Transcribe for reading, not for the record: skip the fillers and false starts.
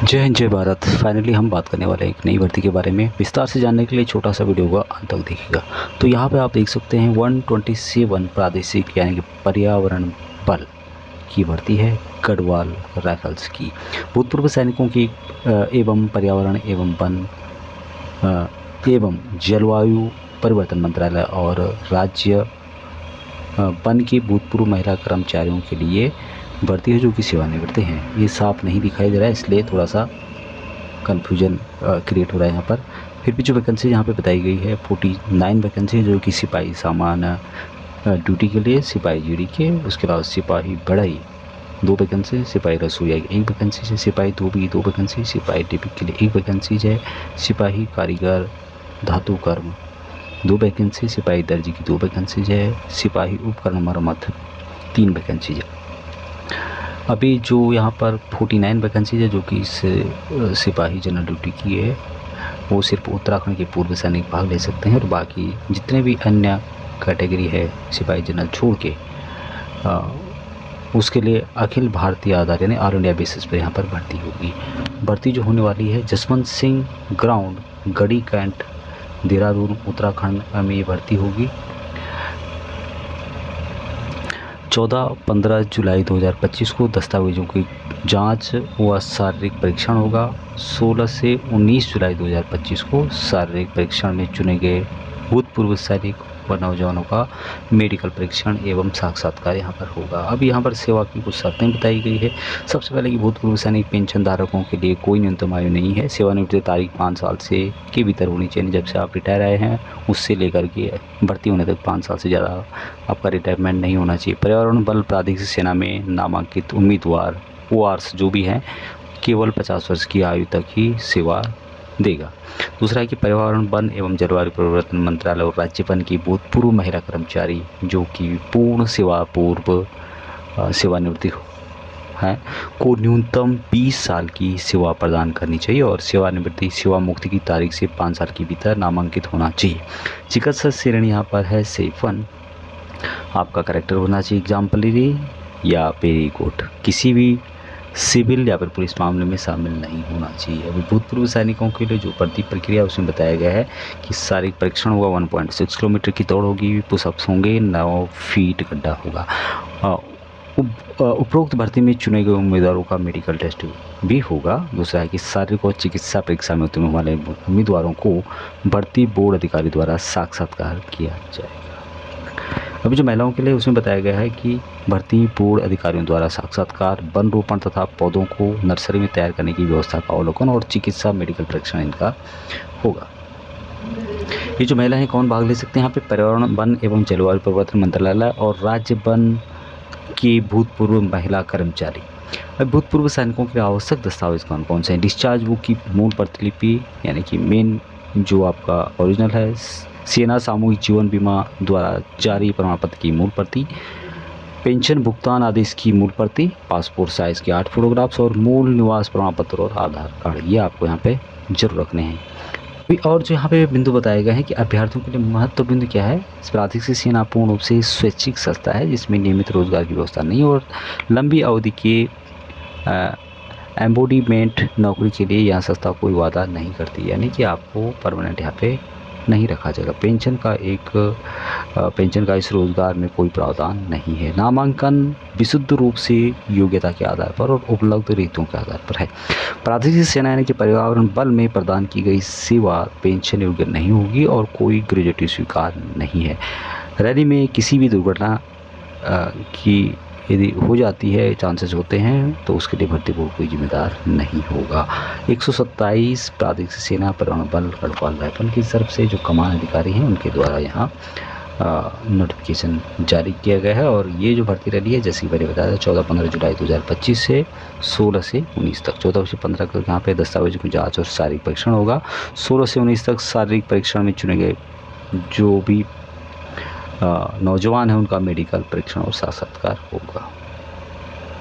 जय हिंद जय भारत। फाइनली हम बात करने वाले हैं एक नई भर्ती के बारे में। विस्तार से जानने के लिए छोटा सा वीडियो का अंत तक देखिएगा। तो यहाँ पे आप देख सकते हैं 127 प्रादेशिक यानी कि पर्यावरण बल की भर्ती है गढ़वाल राइफल्स की। भूतपूर्व सैनिकों की एवं पर्यावरण एवं वन एवं जलवायु परिवर्तन मंत्रालय और राज्य वन के भूतपूर्व महिला कर्मचारियों के लिए भर्ती है जो कि सेवानिवृत्त हैं। ये साफ नहीं दिखाई दे रहा है, इसलिए थोड़ा सा कन्फ्यूजन क्रिएट हो रहा है यहाँ पर। फिर भी जो वैकेंसी यहाँ पे बताई गई है 49 वैकेंसी जो कि सिपाही सामान्य ड्यूटी के लिए, सिपाही जीडी के, उसके अलावा सिपाही बढ़ई 2 वैकेंसी, सिपाही रसोईया 1 वैकेंसी है, सिपाही धोबी 2 वैकेंसी, सिपाही डिपिक के लिए 1 वैकेंसी है, सिपाही कारीगर धातु कर्म 2 वैकेंसी, सिपाही दर्जी की 2 वैकेंसी है, सिपाही उपकरण मरम्मत 3 वैकेंसी है। अभी जो यहाँ पर 49 वैकेंसी है जो कि इस सिपाही जनरल ड्यूटी की है, वो सिर्फ उत्तराखंड के पूर्व सैनिक भाग ले सकते हैं और बाकी जितने भी अन्य कैटेगरी है सिपाही जनरल छोड़ के उसके लिए अखिल भारतीय आधार यानी ऑल इंडिया बेसिस पर यहाँ पर भर्ती होगी। भर्ती जो होने वाली है जसवंत सिंह ग्राउंड गढ़ी कैंट देहरादून उत्तराखंड में ये भर्ती होगी। 14-15 जुलाई 2025 को दस्तावेजों की जांच व शारीरिक परीक्षण होगा। 16 से 19 जुलाई 2025 को शारीरिक परीक्षण में चुने गए भूतपूर्व सैनिक व नौजवानों का मेडिकल परीक्षण एवं साक्षात्कार यहाँ पर होगा। अब यहाँ पर सेवा की कुछ शर्तें बताई गई है। सबसे पहले कि भूतपूर्व सैनिक पेंशन धारकों के लिए कोई न्यूनतम आयु नहीं है। सेवानिवृत्ति तारीख 5 साल से के भीतर होनी चाहिए। जब से आप रिटायर आए हैं उससे लेकर के भर्ती होने तक 5 साल से ज़्यादा आपका रिटायरमेंट नहीं होना चाहिए। पर्यावरण बल प्रादेशिक सेना में नामांकित उम्मीदवार ORs जो भी हैं केवल 50 वर्ष की आयु तक ही सेवा देगा। दूसरा है कि पर्यावरण वन एवं जलवायु परिवर्तन मंत्रालय और राज्य वन की भूतपूर्व महिला कर्मचारी जो कि पूर्ण सेवा पूर्व सेवानिवृत्ति हैं को न्यूनतम 20 साल की सेवा प्रदान करनी चाहिए और सेवानिवृत्ति सेवा मुक्ति की तारीख से 5 साल के भीतर नामांकित होना चाहिए। चिकित्सा श्रेणी यहाँ पर है सेफन। आपका करेक्टर होना चाहिए एग्जाम्पलरी या वेरी गुड, किसी भी सिविल या फिर पुलिस मामले में शामिल नहीं होना चाहिए। अभी भूतपूर्व सैनिकों के लिए जो भर्ती प्रक्रिया उसमें बताया गया है कि शारीरिक परीक्षण होगा, 1.6 किलोमीटर की दौड़ होगी, पुशअप्स होंगे, 9 फीट गड्ढा होगा। उपरोक्त भर्ती में चुने गए उम्मीदवारों का मेडिकल टेस्ट भी होगा। दूसरा है कि शारीरिक और चिकित्सा परीक्षा में उत्तीर्ण वाले उम्मीदवारों को भर्ती बोर्ड अधिकारी द्वारा साक्षात्कार किया जाएगा। अभी जो महिलाओं के लिए उसमें बताया गया है कि भर्ती बोर्ड अधिकारियों द्वारा साक्षात्कार, वन रोपण तथा पौधों को नर्सरी में तैयार करने की व्यवस्था का अवलोकन और चिकित्सा मेडिकल परीक्षण इनका होगा। ये जो महिला हैं कौन भाग ले सकते हैं यहाँ पे? पर्यावरण वन एवं जलवायु परिवर्तन मंत्रालय और राज्य वन के भूतपूर्व महिला कर्मचारी। अब भूतपूर्व सैनिकों के आवश्यक दस्तावेज कौन कौन से हैं? डिस्चार्ज बुक की मूल प्रतिलिपि यानी कि मेन जो आपका ओरिजिनल है, सेना सामूहिक जीवन बीमा द्वारा जारी प्रमाण पत्र की मूल प्रति, पेंशन भुगतान आदेश की मूल प्रति, पासपोर्ट साइज के 8 फोटोग्राफ्स और मूल निवास प्रमाण पत्र और आधार कार्ड, ये आपको यहाँ पे जरूर रखने हैं। और जो यहाँ पे बिंदु बताए गए हैं कि अभ्यर्थियों के लिए महत्व बिंदु क्या है? प्रादेशिक सेना पूर्ण रूप से स्वैच्छिक संस्था है जिसमें नियमित रोजगार की व्यवस्था नहीं और लंबी अवधि के एम्बोडीमेंट नौकरी के लिए यह संस्था कोई वादा नहीं करती, यानी कि आपको परमानेंट यहाँ पे नहीं रखा जाएगा। पेंशन का इस रोजगार में कोई प्रावधान नहीं है। नामांकन विशुद्ध रूप से योग्यता के आधार पर और उपलब्ध रीतों के आधार पर है। प्रादेशिक सेना यानी कि पर्यावरण बल में प्रदान की गई सेवा पेंशन योग्य नहीं होगी और कोई ग्रेजुएटी स्वीकार नहीं है। रैली में किसी भी दुर्घटना की यदि हो जाती है, चांसेस होते हैं, तो उसके लिए भर्ती बोर्ड कोई जिम्मेदार नहीं होगा। 127 प्रादेशिक सेना पर्यावरण बल गढ़वाल राइफल की तरफ से जो कमान अधिकारी हैं उनके द्वारा यहाँ नोटिफिकेशन जारी किया गया है। और ये जो भर्ती रैली है जैसे कि मैंने बताया 14-15 जुलाई 2025 से 16 से 19 तक। 14 से 15 तक यहाँ पे दस्तावेजों की जाँच और शारीरिक परीक्षण होगा। 16 से 19 तक शारीरिक परीक्षण में चुने गए जो भी नौजवान हैं उनका मेडिकल परीक्षण और साक्षात्कार होगा।